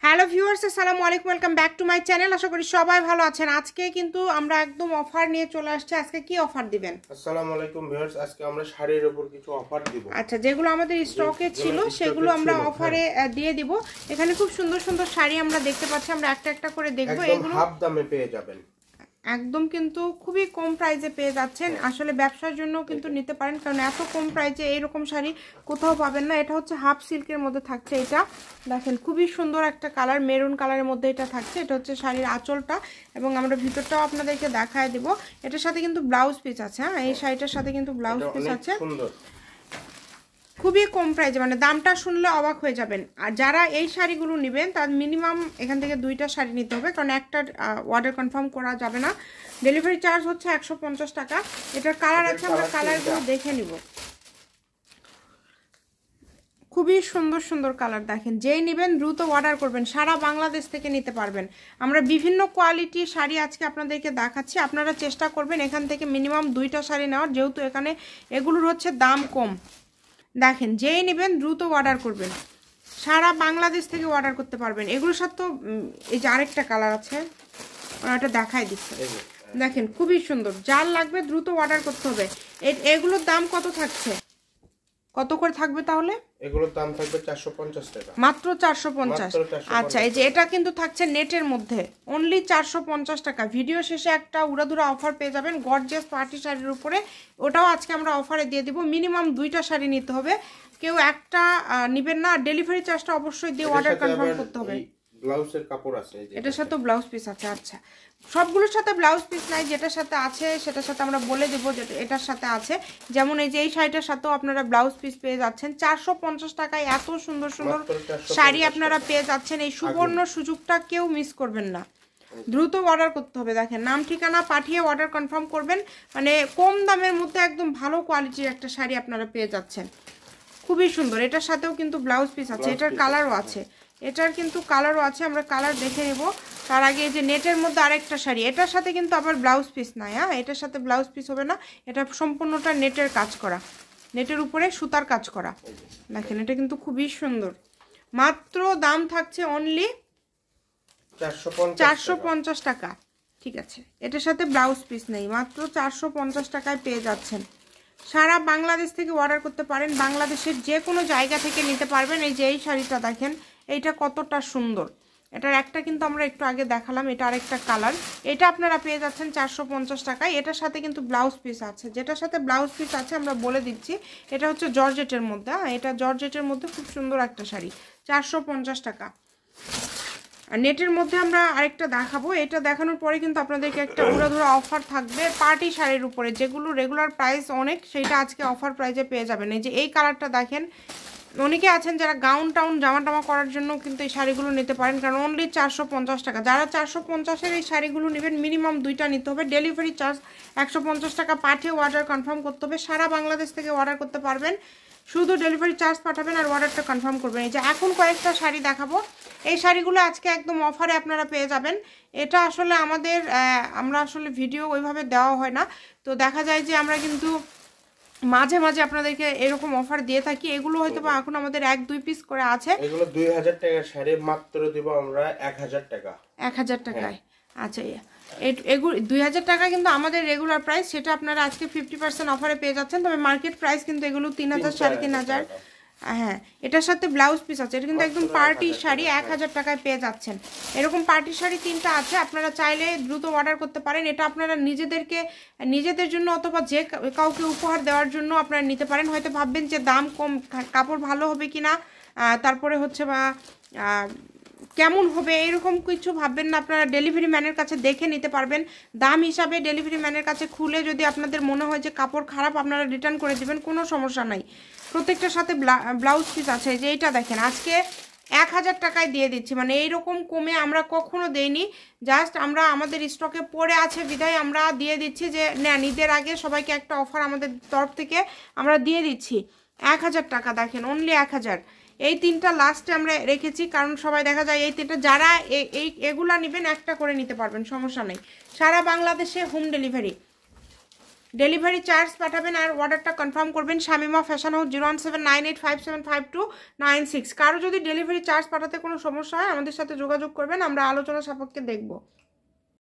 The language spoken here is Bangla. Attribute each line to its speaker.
Speaker 1: হ্যালো ভিউয়ার্স, আসসালামু আলাইকুম, welcome back to my channel. আশা করি সবাই ভালো আছেন। আজকে কিন্তু আমরা একদম অফার নিয়ে চলে আসছি। আজকে কি অফার দিবেন?
Speaker 2: আসসালামু আলাইকুম ভিউয়ার্স, আজকে আমরা শাড়ির উপর কিছু অফার দিব।
Speaker 1: আচ্ছা, যেগুলো আমাদের স্টকে ছিল সেগুলো আমরা অফারে দিয়ে দিব। এখানে খুব সুন্দর সুন্দর শাড়ি আমরা দেখতে পাচ্ছি, আমরা একটা একটা করে দেখব।
Speaker 2: এগুলো হাফ দামে পেয়ে যাবেন,
Speaker 1: একদম কিন্তু খুবই কম প্রাইসে পেয়ে যাচ্ছেন। আসলে ব্যবসার জন্য কিন্তু নিতে পারেন, কারণ এত কম প্রাইসে এইরকম শাড়ি কোথাও পাবেন না। এটা হচ্ছে হাফ সিল্কের মধ্যে থাকছে। এটা দেখেন খুবই সুন্দর একটা কালার, মেরুন কালারের মধ্যে এটা থাকছে। এটা হচ্ছে শাড়ির আঁচলটা, এবং আমরা ভিতরটাও আপনাদেরকে দেখায় দেব। এটার সাথে কিন্তু ব্লাউজ পিস আছে। হ্যাঁ, এই শাড়িটার সাথে কিন্তু ব্লাউজ পিস আছে। খুবই কম প্রাইসে, মানে দামটা শুনলে অবাক হয়ে যাবেন। আর যারা এই শাড়িগুলো নেবেন তার মিনিমাম এখান থেকে 2টা শাড়ি নিতে হবে, কারণ একটা অর্ডার কনফার্ম করা যাবে না। ডেলিভারি চার্জ হচ্ছে 150 টাকা। এটার কালার আছে, আমরা কালারগুলো দেখে নিব। খুবই সুন্দর সুন্দর কালার দেখেন। যেই নেবেন দ্রুত অর্ডার করবেন, সারা বাংলাদেশ থেকে নিতে পারবেন। আমরা বিভিন্ন কোয়ালিটির শাড়ি আজকে আপনাদেরকে দেখাচ্ছি। আপনারা চেষ্টা করবেন এখান থেকে মিনিমাম 2টা শাড়ি নেওয়ার, যেহেতু এখানে এগুলোর হচ্ছে দাম কম। দেখেন, যেই নেবেন দ্রুত অর্ডার করবেন, সারা বাংলাদেশ থেকে অর্ডার করতে পারবেন। এগুলোর সাথে তো এই যে আরেকটা কালার আছে, ওটা দেখাই দিচ্ছে। দেখেন খুবই সুন্দর, যার লাগবে দ্রুত অর্ডার করতে হবে। এগুলোর দাম কত থাকছে, কত করে থাকবে তাহলে?
Speaker 2: এগুলোর দাম থাকবে 450 টাকা,
Speaker 1: মাত্র 450। আচ্ছা, এই যে এটা কিন্তু থাকছে নেটের মধ্যে, অনলি 450 টাকা। ভিডিও শেষে একটা উড়াধুরা অফার পেয়ে যাবেন গর্জিয়াস পার্টি শাড়ির উপরে। ওটাও আজকে আমরা অফারে দিয়ে দিব। মিনিমাম 2টা শাড়ি নিতে হবে, কেউ একটা নেবেন না। ডেলিভারি চার্জটা অবশ্যই দিয়ে অর্ডার কনফার্ম করতে হবে।
Speaker 2: ব্লাউজের কাপড় আছে,
Speaker 1: এটার সাথে ব্লাউজ পিস আছে। আচ্ছা, সবগুলোর সাথে ব্লাউজ পিস নাই, যেটার সাথে আছে সেটার সাথে আমরা বলে দেবো যে এটার সাথে আছে। যেমন এই যে এই শাড়িটার সাথেও আপনারা ব্লাউজ পিস পেয়ে যাচ্ছেন। 450 টাকায় এত সুন্দর সুন্দর শাড়ি আপনারা পেয়ে যাচ্ছেন। এই সুবর্ণ সুযোগটা কেউ মিস করবেন না, দ্রুত অর্ডার করতে হবে। দেখেন, নাম ঠিকানা পাঠিয়ে অর্ডার কনফার্ম করবেন। মানে কম দামের মধ্যে একদম ভালো কোয়ালিটির একটা শাড়ি আপনারা পেয়ে যাচ্ছেন। খুবই সুন্দর। এটার সাথেও কিন্তু ব্লাউজ পিস আছে, এটার কালারও আছে, এটার কিন্তু কালারও আছে। আমরা কালার দেখে নেব তার আগে। এই যে নেটের মধ্যে আরেকটা শাড়ি, এটার সাথে কিন্তু আবার ব্লাউজ পিস নাই। হ্যাঁ, এটার সাথে ব্লাউজ পিস হবে না, এটা সম্পূর্ণটা নেটের কাজ করা, নেটের উপরে সুতার কাজ করা। দেখেন, এটা কিন্তু খুবই সুন্দর। মাত্র দাম থাকছে অনলি 450 টাকা। ঠিক আছে, এটার সাথে ব্লাউজ পিস নেই, মাত্র 450 টাকায় পেয়ে যাচ্ছেন। সারা বাংলাদেশ থেকে অর্ডার করতে পারেন, বাংলাদেশের যে কোনো জায়গা থেকে নিতে পারবেন। এই যে এই শাড়িটা দেখেন, এইটা কতটা সুন্দর। এটার একটা কিন্তু আমরা একটু আগে দেখালাম, এটা আরেকটা কালার। এটা আপনারা পেয়ে যাচ্ছেন 450 টাকায়। এটার সাথে কিন্তু ব্লাউজ পিস আছে, যেটার সাথে ব্লাউজ পিস আছে আমরা বলে দিচ্ছি। এটা হচ্ছে জর্জেটের মধ্যে। এটা জর্জেটের মধ্যে খুব সুন্দর একটা শাড়ি, 450 টাকা। আর নেটের মধ্যে আমরা আরেকটা দেখাবো। এটা দেখানোর পরে কিন্তু আপনাদেরকে একটা উড়াধুরা অফার থাকবে পার্টি শাড়ির উপরে, যেগুলো রেগুলার প্রাইস অনেক, সেইটা আজকে অফার প্রাইসে পেয়ে যাবেন। এই যে এই কালারটা দেখেন, অনেকে আছেন যারা গাউন টাউন জামা টামা করার জন্য কিন্তু এই শাড়িগুলো নিতে পারেন, কারণ অনলি 450 টাকা। যারা 450-এর এই শাড়িগুলো নেবেন মিনিমাম 2টা নিতে হবে। ডেলিভারি চার্জ 150 টাকা পাঠিয়ে অর্ডার কনফার্ম করতে হবে। সারা বাংলাদেশ থেকে অর্ডার করতে পারবেন, শুধু ডেলিভারি চার্জ পাঠাবেন আর অর্ডারটা কনফার্ম করবেন। এই যে এখন কয়েকটা শাড়ি দেখাবো, এই শাড়িগুলো আজকে একদম অফারে আপনারা পেয়ে যাবেন। এটা আসলে আমরা আসলে ভিডিও ওইভাবে দেওয়া হয় না, তো দেখা যায় যে আমরা কিন্তু মাঝে মাঝে আপনাদেরকে এরকম অফার দিয়ে থাকি। এগুলো হয়তো বা এখন আমাদের 1-2 পিস করে আছে।
Speaker 2: এগুলো 2000 টাকার শাড়ি, মাত্র দিব আমরা 1000 টাকা।
Speaker 1: 1000 টাকায়। আচ্ছা, এগুলো 2000 টাকা কিন্তু আমাদের রেগুলার প্রাইস, সেটা আপনারা আজকে 50% অফারে পেয়ে যাচ্ছেন। তবে মার্কেট প্রাইস কিন্তু এগুলো 3000 3500। হ্যাঁ, এটার সাথে ব্লাউজ পিস আছে। এটা কিন্তু একদম পার্টি শাড়ি, 1000 টাকায় পেয়ে যাচ্ছেন। এরকম পার্টি শাড়ি 3টা আছে, আপনারা চাইলে দ্রুত অর্ডার করতে পারেন। এটা আপনারা নিজেদের জন্য অথবা যে কাউকে উপহার দেওয়ার জন্য আপনারা নিতে পারেন। হয়তো ভাববেন যে দাম কম, কাপড় ভালো হবে কিনা, তারপরে হচ্ছে বা কেমন হবে, এরকম কিছু ভাববেন না। আপনারা ডেলিভারি ম্যানের কাছে দেখে নিতে পারবেন। দাম হিসাবে ডেলিভারি ম্যানের কাছে খুলে যদি আপনাদের মনে হয় যে কাপড় খারাপ, আপনারা রিটার্ন করে দিবেন, কোনো সমস্যা নাই। প্রত্যেকটার সাথে ব্লাউজ পিস আছে। যে এইটা দেখেন, আজকে 1000 টাকায় দিয়ে দিচ্ছি, মানে এইরকম কমে আমরা কখনো দেইনি। জাস্ট আমরা আমাদের স্টকে পড়ে আছে বিধায় আমরা দিয়ে দিচ্ছি, যে না, ঈদের আগে সবাইকে একটা অফার আমাদের তরফ থেকে আমরা দিয়ে দিচ্ছি। 1000 টাকা দেখেন, অনলি 1000। এই 3টা লাস্টে আমরা রেখেছি, কারণ সবাই দেখা যায় এই 3টা যারা এগুলা নেবেন একটা করে নিতে পারবেন, সমস্যা নেই। সারা বাংলাদেশে হোম ডেলিভারি। ডেলিভারি চার্জ পাঠাবেন আর অর্ডারটা কনফার্ম করবেন। Shamima fashion house 01798575296। কারো যদি ডেলিভারি চার্জ পাঠাতে কোনো সমস্যা হয় আমাদের সাথে যোগাযোগ করবেন, আমরা আলোচনা সাপেক্ষে দেখব।